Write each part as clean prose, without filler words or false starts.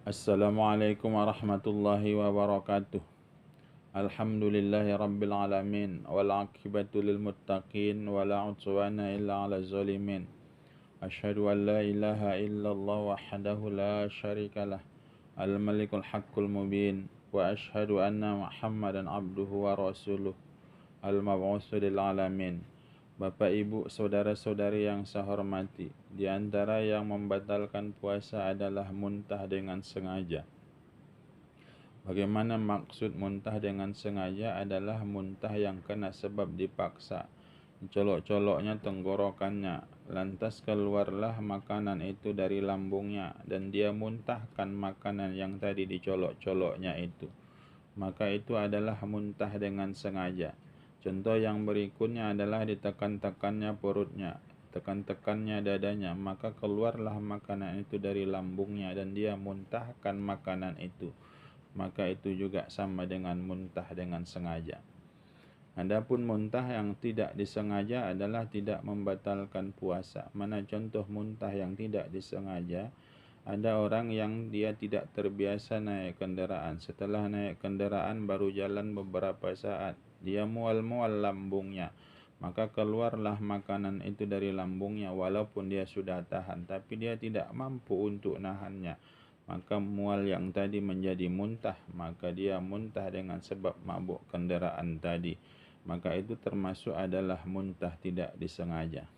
Assalamualaikum warahmatullahi wabarakatuh. Alhamdulillahi rabbil alamin wal aqibatu lil muttaqin wala udwana illa 'alal zalimin. Asyhadu an la ilaha illallah wahdahu la syarikalah al malikul haqqul mubin wa asyhadu anna Muhammadan abduhu wa rasuluh al mab'utsu lil alamin. Bapak, Ibu, saudara-saudari yang saya hormati, di antara yang membatalkan puasa adalah muntah dengan sengaja. Bagaimana maksud muntah dengan sengaja? Adalah muntah yang kena sebab dipaksa. Colok-coloknya tenggorokannya, lantas keluarlah makanan itu dari lambungnya, dan dia muntahkan makanan yang tadi dicolok-coloknya itu. Maka itu adalah muntah dengan sengaja. Contoh yang berikutnya adalah ditekan-tekannya perutnya, tekan-tekannya dadanya, maka keluarlah makanan itu dari lambungnya dan dia muntahkan makanan itu. Maka itu juga sama dengan muntah dengan sengaja. Adapun muntah yang tidak disengaja adalah tidak membatalkan puasa. Mana contoh muntah yang tidak disengaja? Ada orang yang dia tidak terbiasa naik kendaraan. Setelah naik kendaraan baru jalan beberapa saat, dia mual-mual lambungnya. Maka keluarlah makanan itu dari lambungnya walaupun dia sudah tahan, tapi dia tidak mampu untuk nahannya. Maka mual yang tadi menjadi muntah, maka dia muntah dengan sebab mabuk kendaraan tadi. Maka itu termasuk adalah muntah tidak disengaja.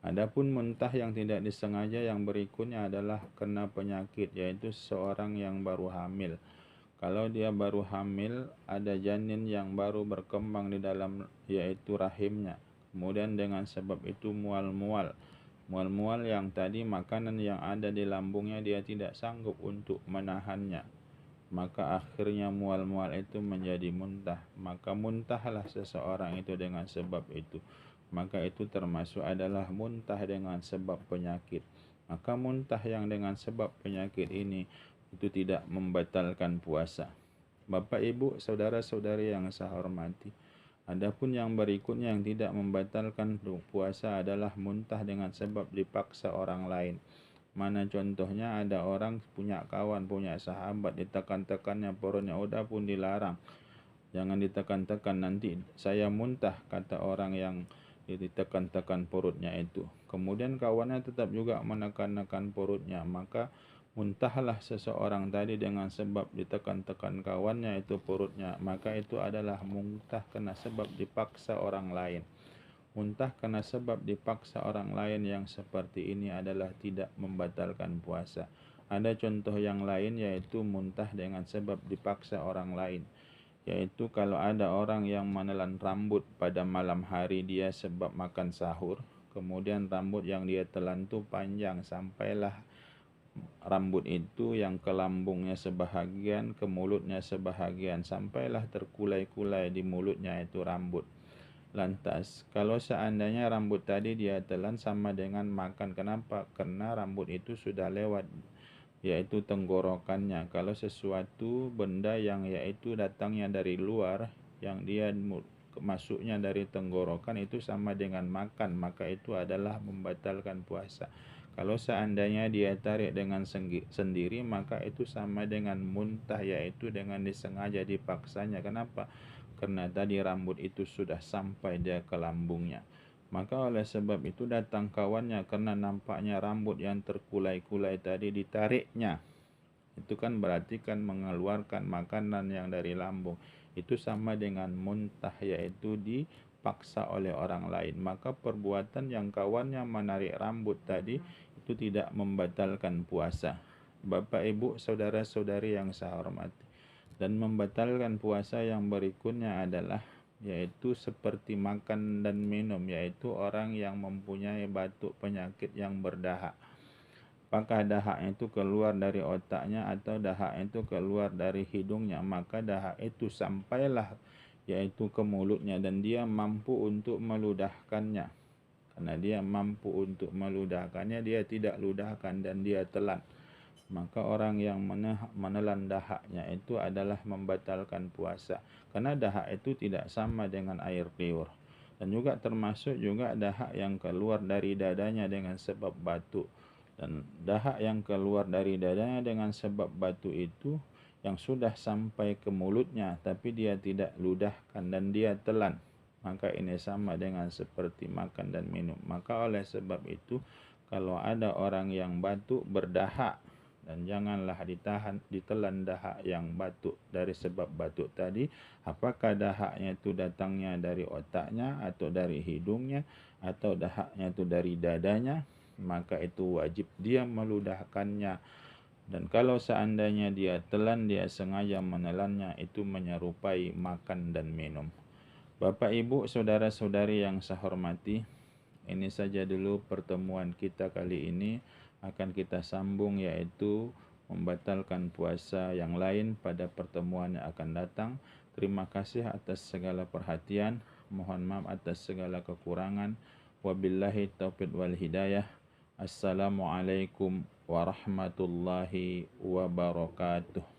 Adapun muntah yang tidak disengaja yang berikutnya adalah kena penyakit, yaitu seseorang yang baru hamil. Kalau dia baru hamil, ada janin yang baru berkembang di dalam yaitu rahimnya. Kemudian dengan sebab itu mual-mual. Mual-mual yang tadi makanan yang ada di lambungnya dia tidak sanggup untuk menahannya. Maka akhirnya mual-mual itu menjadi muntah. Maka muntahlah seseorang itu dengan sebab itu. Maka itu termasuk adalah muntah dengan sebab penyakit. Maka muntah yang dengan sebab penyakit ini itu tidak membatalkan puasa. Bapak, Ibu, saudara-saudari yang saya hormati, adapun yang berikutnya yang tidak membatalkan puasa adalah muntah dengan sebab dipaksa orang lain. Mana contohnya? Ada orang punya kawan, punya sahabat, ditekan-tekannya perutnya, udah pun dilarang. Jangan ditekan-tekan, nanti saya muntah, kata orang yang ditekan-tekan perutnya itu. Kemudian kawannya tetap juga menekan-nekan perutnya, maka muntahlah seseorang tadi dengan sebab ditekan-tekan kawannya itu perutnya. Maka itu adalah muntah kena sebab dipaksa orang lain. Muntah karena sebab dipaksa orang lain yang seperti ini adalah tidak membatalkan puasa. Ada contoh yang lain, yaitu muntah dengan sebab dipaksa orang lain. Yaitu kalau ada orang yang menelan rambut pada malam hari dia sebab makan sahur, kemudian rambut yang dia telan itu panjang sampailah rambut itu yang ke lambungnya sebahagian, ke mulutnya sebahagian, sampailah terkulai-kulai di mulutnya itu rambut. Lantas, kalau seandainya rambut tadi dia telan sama dengan makan. Kenapa? Karena rambut itu sudah lewat, yaitu tenggorokannya. Kalau sesuatu benda yang yaitu datangnya dari luar, yang dia masuknya dari tenggorokan, itu sama dengan makan, maka itu adalah membatalkan puasa. Kalau seandainya dia tarik dengan sendiri, maka itu sama dengan muntah, yaitu dengan disengaja dipaksanya. Kenapa? Karena tadi rambut itu sudah sampai dia ke lambungnya. Maka oleh sebab itu datang kawannya, karena nampaknya rambut yang terkulai-kulai tadi ditariknya. Itu kan berarti kan mengeluarkan makanan yang dari lambung. Itu sama dengan muntah, yaitu dipaksa oleh orang lain. Maka perbuatan yang kawannya menarik rambut tadi itu tidak membatalkan puasa. Bapak, Ibu, saudara-saudari yang saya hormati. Dan membatalkan puasa yang berikutnya adalah yaitu seperti makan dan minum, yaitu orang yang mempunyai batuk penyakit yang berdahak. Apakah dahak itu keluar dari otaknya atau dahak itu keluar dari hidungnya, maka dahak itu sampailah yaitu ke mulutnya dan dia mampu untuk meludahkannya. Karena dia mampu untuk meludahkannya, dia tidak ludahkan dan dia telan. Maka orang yang menelan dahaknya itu adalah membatalkan puasa. Karena dahak itu tidak sama dengan air liur. Dan juga termasuk juga dahak yang keluar dari dadanya dengan sebab batuk. Dan dahak yang keluar dari dadanya dengan sebab batu itu yang sudah sampai ke mulutnya tapi dia tidak ludahkan dan dia telan, maka ini sama dengan seperti makan dan minum. Maka oleh sebab itu kalau ada orang yang batuk berdahak, dan janganlah ditelan dahak yang batuk dari sebab batuk tadi, apakah dahaknya itu datangnya dari otaknya atau dari hidungnya atau dahaknya itu dari dadanya, maka itu wajib dia meludahkannya. Dan kalau seandainya dia telan, dia sengaja menelannya, itu menyerupai makan dan minum. Bapak, Ibu, saudara-saudari yang saya hormati, ini saja dulu pertemuan kita kali ini. Akan kita sambung yaitu membatalkan puasa yang lain pada pertemuan yang akan datang. Terima kasih atas segala perhatian. Mohon maaf atas segala kekurangan. Wabillahi taufiq wal hidayah. Assalamualaikum warahmatullahi wabarakatuh.